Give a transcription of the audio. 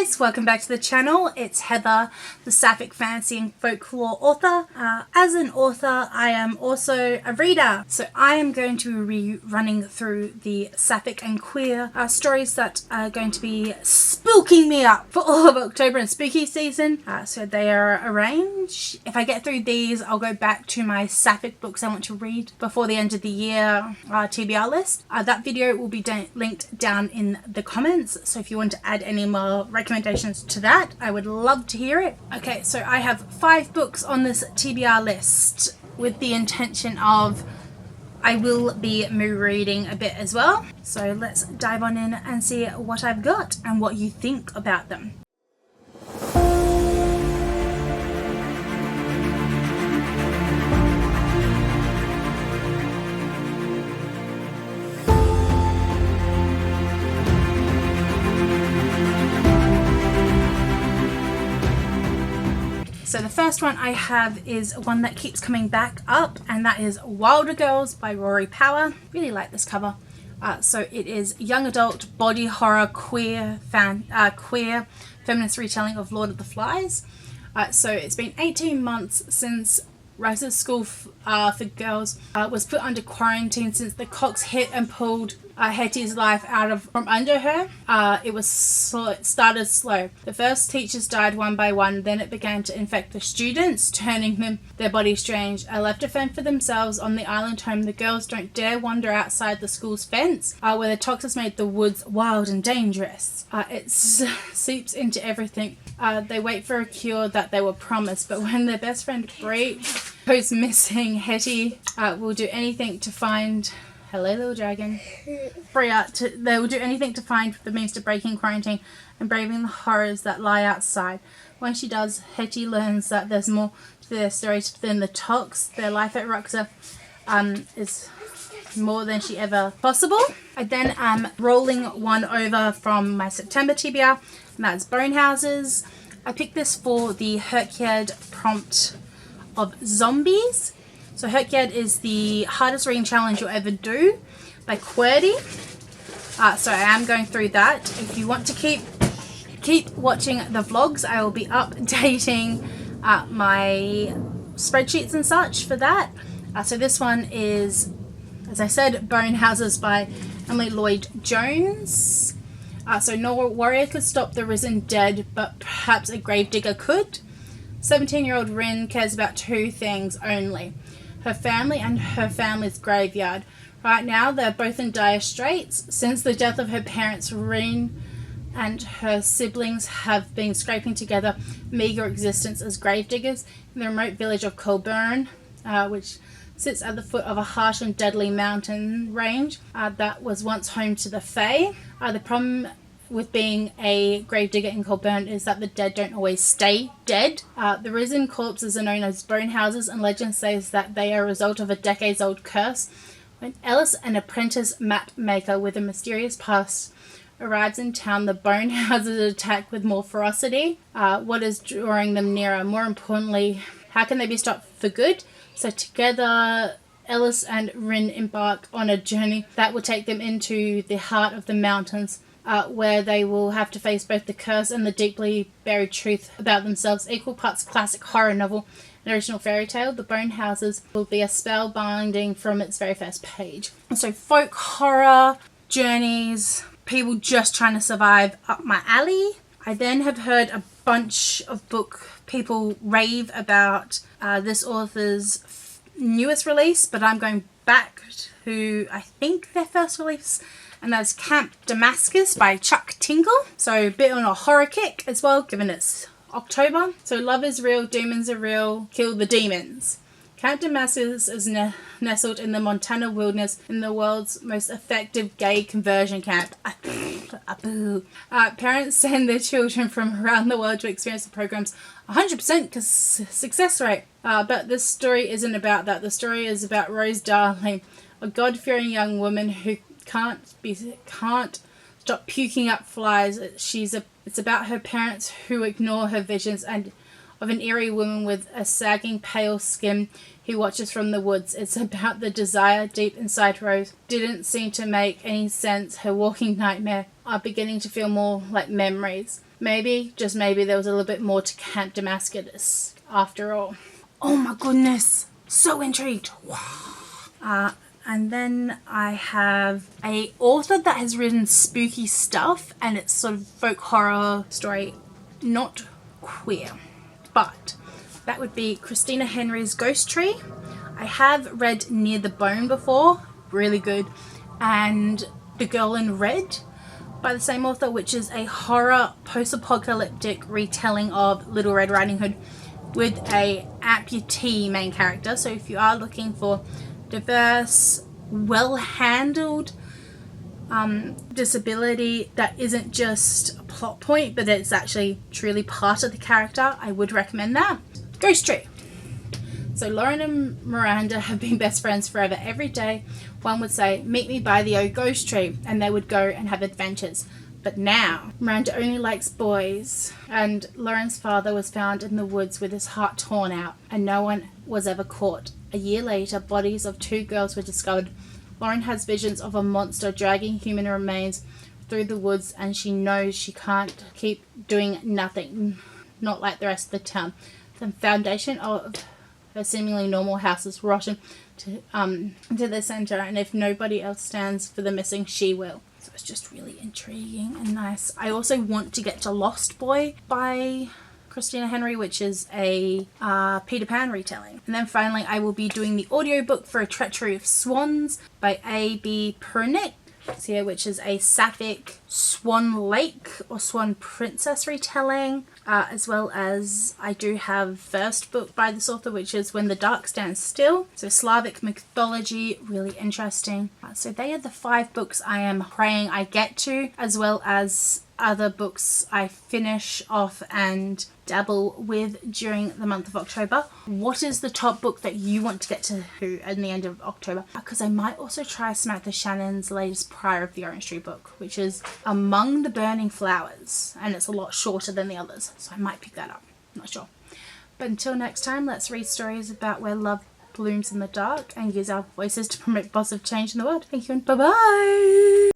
guys, welcome back to the channel. It's Heather, the Sapphic fantasy and folklore author. As an author, I am also a reader. So I am going to be running through the Sapphic and queer stories that are going to be spooking me up for all of October and spooky season. So they are arranged. If I get through these, I'll go back to my Sapphic books I want to read before the end of the year TBR list. That video will be linked down in the comments. So if you want to add any more recommendations to that, I would love to hear it. Okay, so I have 5 books on this TBR list with the intention of I will be reading a bit as well. So let's dive on in and see what I've got and what you think about them. So the first one I have is one that keeps coming back up, and that is Wilder Girls by Rory Power. Really like this cover. So it is young adult body horror queer feminist retelling of Lord of the Flies. So it's been 18 months since Rice's School for Girls was put under quarantine since the Cox hit and pulled Hetty's life out from under her. It started slow. The first teachers died one by one, then it began to infect the students, turning their bodies strange. Left to fend for themselves on the island home, the girls don't dare wander outside the school's fence, where the toxins made the woods wild and dangerous. It seeps into everything. They wait for a cure that they were promised, but when their best friend Bree goes missing, Hetty will do anything to find... Hello, little dragon. They will do anything to find the means to breaking quarantine and braving the horrors that lie outside. When she does, Hetty learns that there's more to their story than the tox. Their life at Roxa is more than she ever possible. I then am rolling one over from my September TBR, and that's Bone Houses. I picked this for the Herkyard prompt of zombies. So Herkyard is the hardest reading challenge you'll ever do by QWERTY. So I am going through that. If you want to keep watching the vlogs, I will be updating my spreadsheets and such for that. So this one is, as I said, Bone Houses by Emily Lloyd-Jones. So no warrior could stop the risen dead, but perhaps a gravedigger could. 17-year-old Rin cares about 2 things only: her family and her family's graveyard. Right now, they're both in dire straits. Since the death of her parents, Rin and her siblings have been scraping together meager existence as gravediggers in the remote village of Colburn, which sits at the foot of a harsh and deadly mountain range that was once home to the Fae. The problem with being a gravedigger in Colburn is that the dead don't always stay dead. The risen corpses are known as bone houses, and legend says that they are a result of a decades-old curse. When Ellis, an apprentice map maker with a mysterious past, arrives in town, the bone houses attack with more ferocity. What is drawing them nearer? More importantly, how can they be stopped for good? So together, Ellis and Rin embark on a journey that will take them into the heart of the mountains, where they will have to face both the curse and the deeply buried truth about themselves. Equal parts classic horror novel and original fairy tale, The Bone Houses will be a spellbinding from its very first page. So folk horror, journeys, people just trying to survive, up my alley. I then have heard a bunch of people rave about this author's newest release, but I'm going back to, I think, their first release, and that's Camp Damascus by Chuck Tingle. So a bit on a horror kick as well, given it's October. So love is real, demons are real, kill the demons. Camp Damascus is nestled in the Montana wilderness in the world's most effective gay conversion camp. Parents send their children from around the world to experience the program's 100% success rate. But this story isn't about that. The story is about Rose Darling, a God-fearing young woman who can't stop puking up flies. It's about her parents who ignore her visions, and of an eerie woman with a sagging pale skin who watches from the woods. It's about the desire deep inside Rose. Didn't seem to make any sense. Her walking nightmare are beginning to feel more like memories maybe, just maybe, there was a little bit more to Camp Damascus after all. Oh my goodness, so intrigued. And then I have a author that has written spooky stuff, and it's sort of folk horror story, not queer, but that would be Christina Henry's Ghost Tree. I have read Near the Bone before, really good, and The Girl in Red by the same author, which is a horror post-apocalyptic retelling of Little Red Riding Hood with a amputee main character. So if you are looking for diverse, well-handled disability that isn't just a plot point, but it's actually truly part of the character, I would recommend that. Ghost Tree. So Lauren and Miranda have been best friends forever. Every day one would say, "Meet me by the old ghost tree," and they would go and have adventures. But now Miranda only likes boys, and Lauren's father was found in the woods with his heart torn out, and no one was ever caught. A year later, bodies of 2 girls were discovered. Lauren has visions of a monster dragging human remains through the woods, and she knows she can't keep doing nothing, not like the rest of the town. The foundation of her seemingly normal house is rotten to the center, and if nobody else stands for the missing, she will. So it's just really intriguing and nice. I also want to get to Lost Boy by Christina Henry, which is a Peter Pan retelling. And then finally I will be doing the audiobook for A Treachery of Swans by A.B. Pernick, which is a Sapphic Swan Lake or Swan Princess retelling, as well as I do have first book by this author, which is When the Dark Stands Still. So Slavic mythology, really interesting. So they are the 5 books I am praying I get to, as well as other books I finish off and dabble with during the month of October. What is the top book that you want to get to in the end of October? Because I might also try Samantha Shannon's latest Prior of the Orange Tree book, which is Among the Burning Flowers, and it's a lot shorter than the others, so I might pick that up. I'm not sure. But until next time, let's read stories about where love blooms in the dark and use our voices to promote positive change in the world. Thank you and bye-bye!